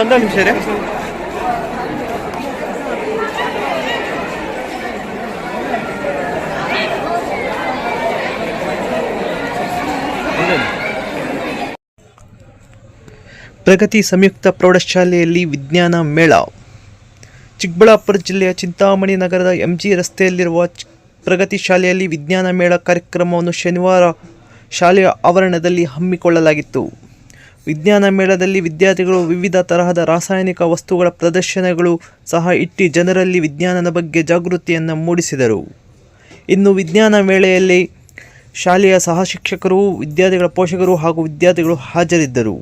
ಒಂದು ನಿಮಿಷ ರೀ. ಪ್ರಗತಿ ಸಂಯುಕ್ತ ಪ್ರೌಢಶಾಲೆಯಲ್ಲಿ ವಿಜ್ಞಾನ ಮೇಳ. ಚಿಕ್ಕಬಳ್ಳಾಪುರ ಜಿಲ್ಲೆಯ ಚಿಂತಾಮಣಿ ನಗರದ ಎಂಜಿ ರಸ್ತೆಯಲ್ಲಿರುವ ಪ್ರಗತಿ ಶಾಲೆಯಲ್ಲಿ ವಿಜ್ಞಾನ ಮೇಳ ಕಾರ್ಯಕ್ರಮವನ್ನು ಶನಿವಾರ ಶಾಲೆಯ ಆವರಣದಲ್ಲಿ ಹಮ್ಮಿಕೊಳ್ಳಲಾಗಿತ್ತು. ವಿಜ್ಞಾನ ಮೇಳದಲ್ಲಿ ವಿದ್ಯಾರ್ಥಿಗಳು ವಿವಿಧ ತರಹದ ರಾಸಾಯನಿಕ ವಸ್ತುಗಳ ಪ್ರದರ್ಶನಗಳು ಸಹ ಇಟ್ಟು ಜನರಲ್ಲಿ ವಿಜ್ಞಾನದ ಬಗ್ಗೆ ಜಾಗೃತಿಯನ್ನು ಮೂಡಿಸಿದರು. ಇನ್ನು ವಿಜ್ಞಾನ ಮೇಳೆಯಲ್ಲಿ ಶಾಲೆಯ ಸಹ ಶಿಕ್ಷಕರು, ವಿದ್ಯಾರ್ಥಿಗಳ ಪೋಷಕರು ಹಾಗೂ ವಿದ್ಯಾರ್ಥಿಗಳು ಹಾಜರಿದ್ದರು.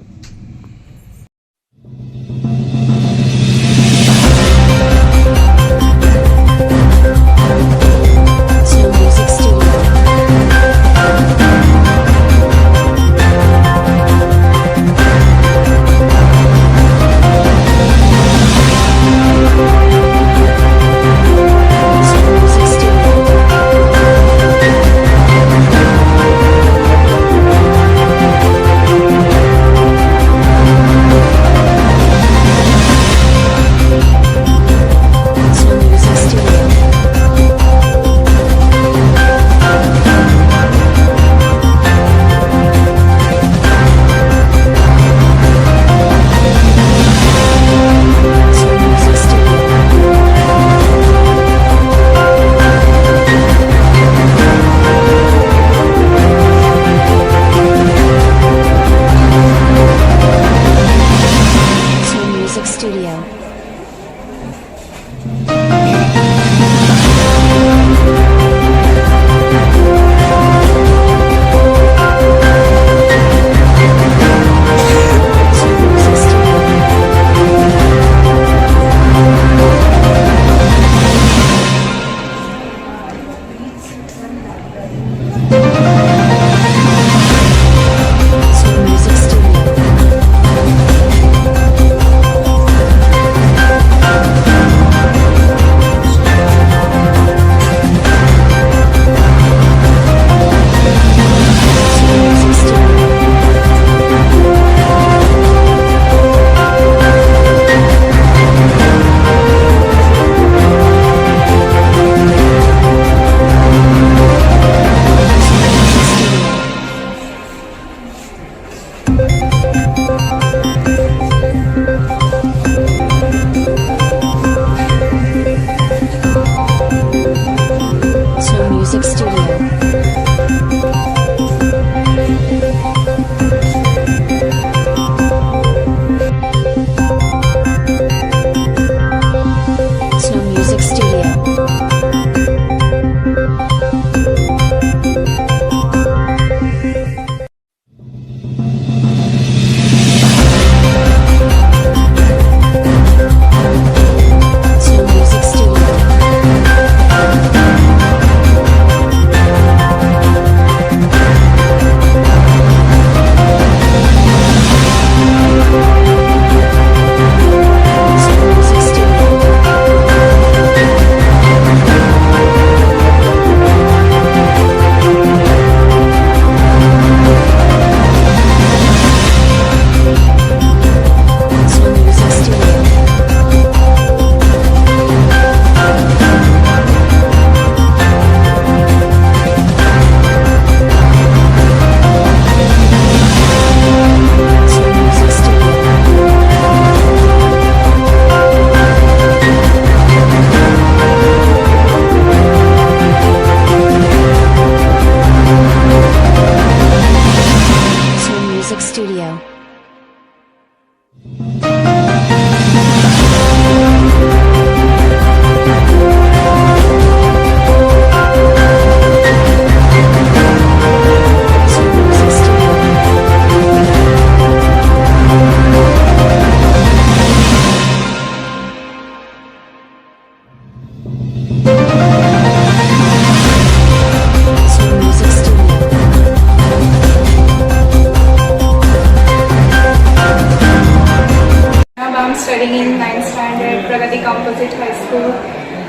studying in 9th standard, Pragati Composite High School.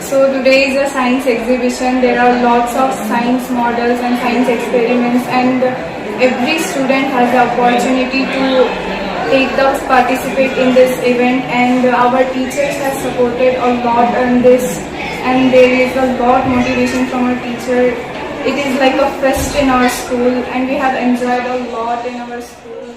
So today is a science exhibition. There are lots of science models and science experiments, and every student has the opportunity to participate in this event, and our teachers have supported a lot on this, and there is a lot motivation from our teacher. It is like a fest in our school, and we have enjoyed a lot in our school.